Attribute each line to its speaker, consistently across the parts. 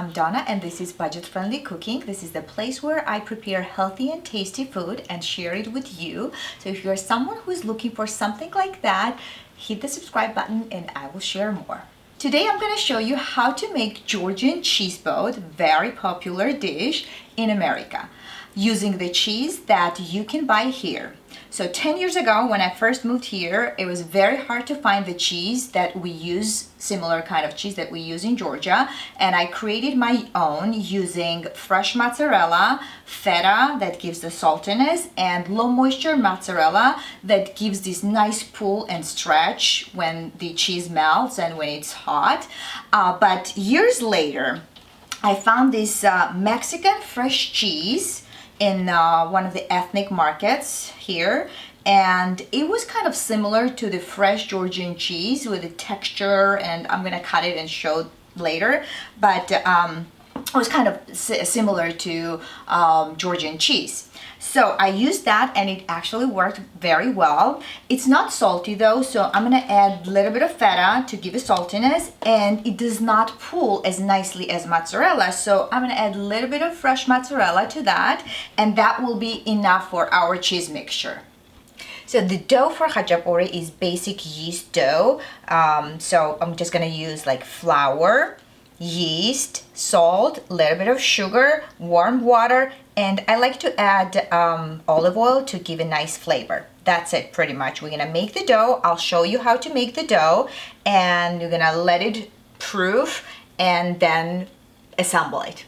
Speaker 1: I'm Donna and this is Budget Friendly Cooking. This is the place where I prepare healthy and tasty food and share it with you. So if you're someone who's looking for something like that, hit the subscribe button and I will share more. Today I'm going to show you how to make Georgian Cheese Boat, very popular dish in America, using the cheese that you can buy here. So 10 years ago when I first moved here, it was very hard to find the cheese that we use, similar kind of cheese that we use in Georgia, and I created my own using fresh mozzarella, feta that gives the saltiness, and low moisture mozzarella that gives this nice pull and stretch when the cheese melts and when it's hot. But years later, I found this Mexican fresh cheese in one of the ethnic markets here, and it was kind of similar to the fresh Georgian cheese with the texture, and I'm gonna cut it and show later, but it was kind of similar to Georgian cheese. So I used that and it actually worked very well. It's not salty though, so I'm gonna add a little bit of feta to give it saltiness, and it does not pull as nicely as mozzarella, so I'm gonna add a little bit of fresh mozzarella to that, and that will be enough for our cheese mixture. So the dough for khachapuri is basic yeast dough, so I'm just gonna use like flour, yeast, salt, a little bit of sugar, warm water, and I like to add olive oil to give a nice flavor. That's it pretty much. We're gonna make the dough. I'll show you how to make the dough, and you're gonna let it proof and then assemble it.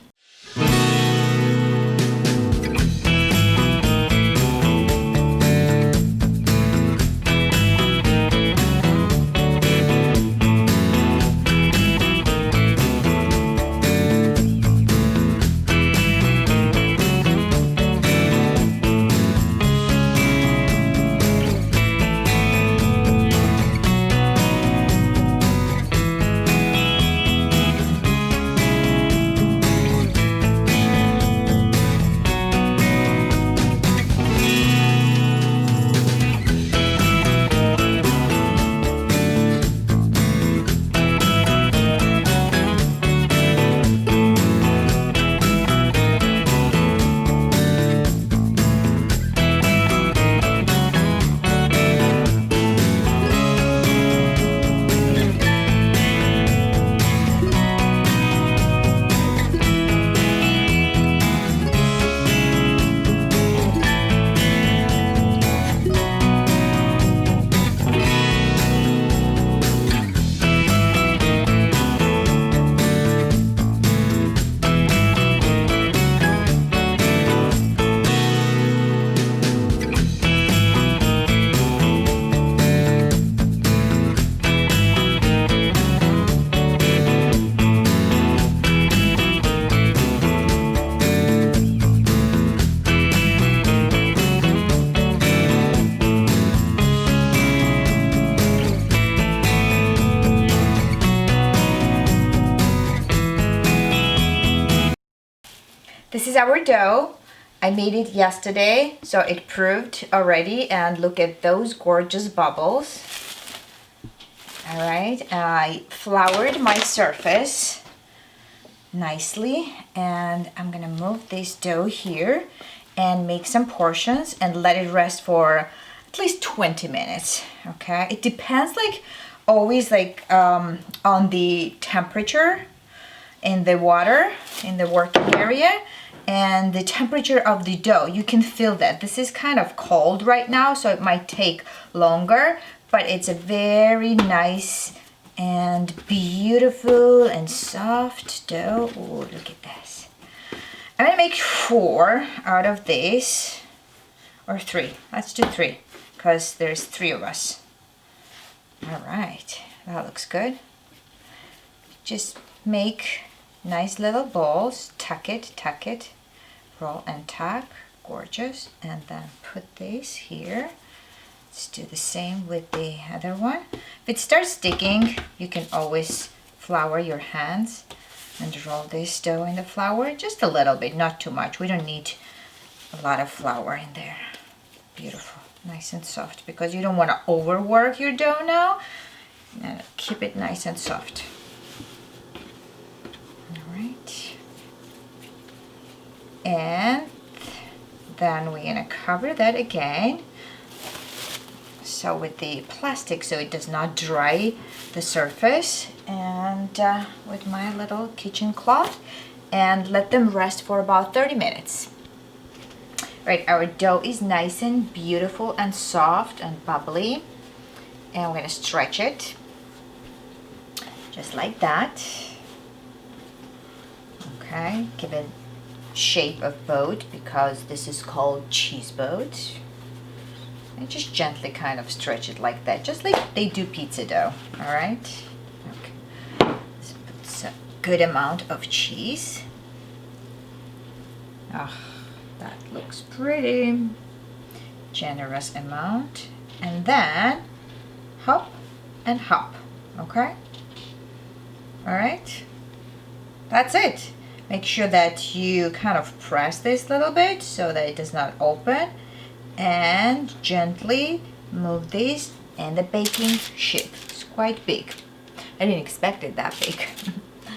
Speaker 1: This is our dough. I made it yesterday, so it proved already, and look at those gorgeous bubbles. All right, I floured my surface nicely, and I'm gonna move this dough here and make some portions and let it rest for at least 20 minutes, okay? It depends always on the temperature in the water, in the working area, and the temperature of the dough. You can feel that. This is kind of cold right now, so it might take longer, but it's a very nice and beautiful and soft dough. Oh, look at this. I'm gonna make 4 out of this, or 3. Let's do 3, because there's 3 of us. All right, that looks good. Just make nice little balls, tuck it, roll and tuck, gorgeous, and then put this here. Let's do the same with the other one. If it starts sticking, you can always flour your hands and roll this dough in the flour, just a little bit, not too much. We don't need a lot of flour in there. Beautiful, nice and soft, because you don't want to overwork your dough now. Keep it nice and soft. right. And then we're gonna cover that again. So with the plastic, so it does not dry the surface, and with my little kitchen cloth, and let them rest for about 30 minutes. Right, our dough is nice and beautiful and soft and bubbly, and we're gonna stretch it just like that. Okay, give it shape of boat because this is called cheese boat. And just gently kind of stretch it like that, just like they do pizza dough. All right. Okay. Let's put some good amount of cheese. Oh, that looks pretty. Generous amount, and then hop and hop. Okay. All right. That's it. Make sure that you kind of press this a little bit so that it does not open, and gently move this in the baking sheet. It's quite big. I didn't expect it that big.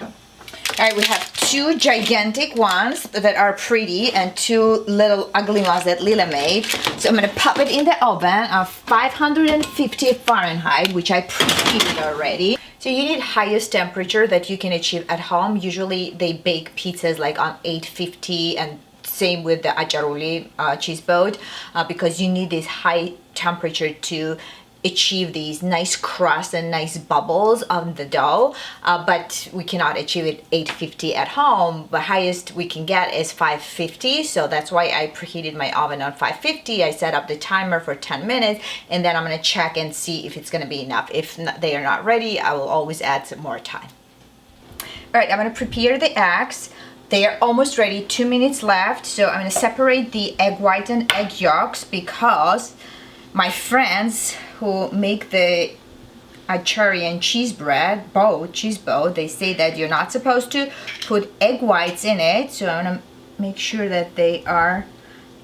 Speaker 1: All right, we have two gigantic ones that are pretty and two little ugly ones that Lila made. So I'm gonna pop it in the oven of 550 Fahrenheit, which I preheated already. So you need highest temperature that you can achieve at home. Usually they bake pizzas like on 850, and same with the Ajaruli cheese boat, because you need this high temperature to achieve these nice crust and nice bubbles on the dough, but we cannot achieve it 850 at home. The highest we can get is 550, so that's why I preheated my oven on 550. I set up the timer for 10 minutes, and then I'm gonna check and see if it's gonna be enough. If not, they are not ready, I will always add some more time. All right, I'm gonna prepare the eggs. They are almost ready, 2 minutes left. So I'm gonna separate the egg white and egg yolks because my friends who make the Georgian cheese boat, they say that you're not supposed to put egg whites in it. So I'm gonna make sure that they are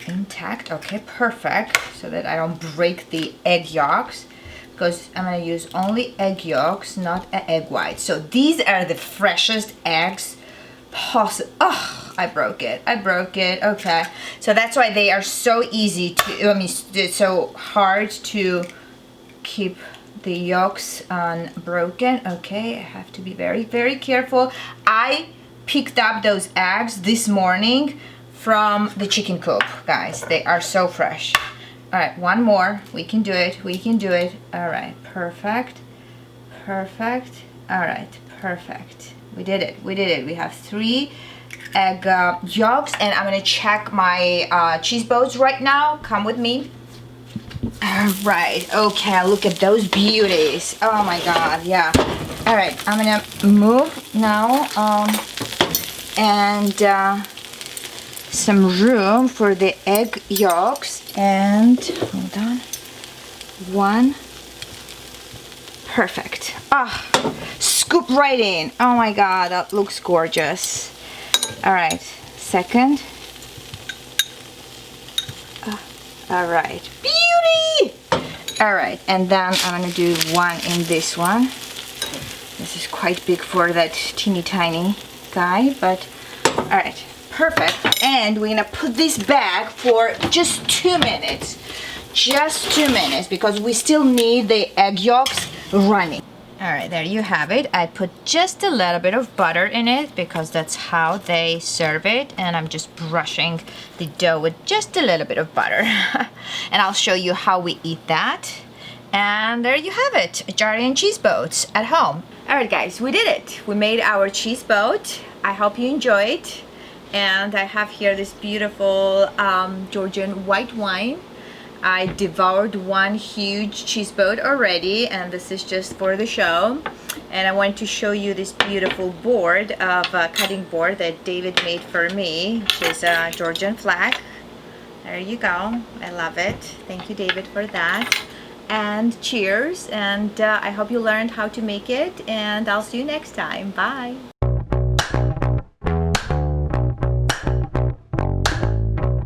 Speaker 1: intact. Okay, perfect. So that I don't break the egg yolks, because I'm gonna use only egg yolks, not egg whites. So these are the freshest eggs possible. Oh, I broke it. Okay, so that's why they are so easy to, so hard to keep the yolks unbroken. Okay, I have to be very, very careful. I picked up those eggs this morning from the chicken coop, guys. They are so fresh. All right, one more. We can do it. All right, perfect. All right, perfect. We did it. We have 3 egg yolks, and I'm gonna check my cheese boats right now. Come with me. All right, okay, look at those beauties. Oh my God, yeah. All right, I'm gonna move now, and some room for the egg yolks, and hold on, 1. Perfect. Scoop right in. Oh my God, that looks gorgeous. All right, 2nd. All right, beauty. All right, and then I'm gonna do 1 in this one. This is quite big for that teeny tiny guy, but all right, perfect. And we're gonna put this back for just 2 minutes. Just 2 minutes, because we still need the egg yolks running. All right, there you have it. I put just a little bit of butter in it because that's how they serve it, and I'm just brushing the dough with just a little bit of butter. And I'll show you how we eat that. And there you have it, Georgian cheese boats at home. All right, guys, we did it. We made our cheese boat. I hope you enjoyed. And I have here this beautiful Georgian white wine. I devoured 1 huge cheese boat already, and this is just for the show. And I want to show you this beautiful board of cutting board that David made for me, which is a Georgian flag. There you go. I love it. Thank you, David, for that. And cheers. And I hope you learned how to make it, and I'll see you next time. Bye.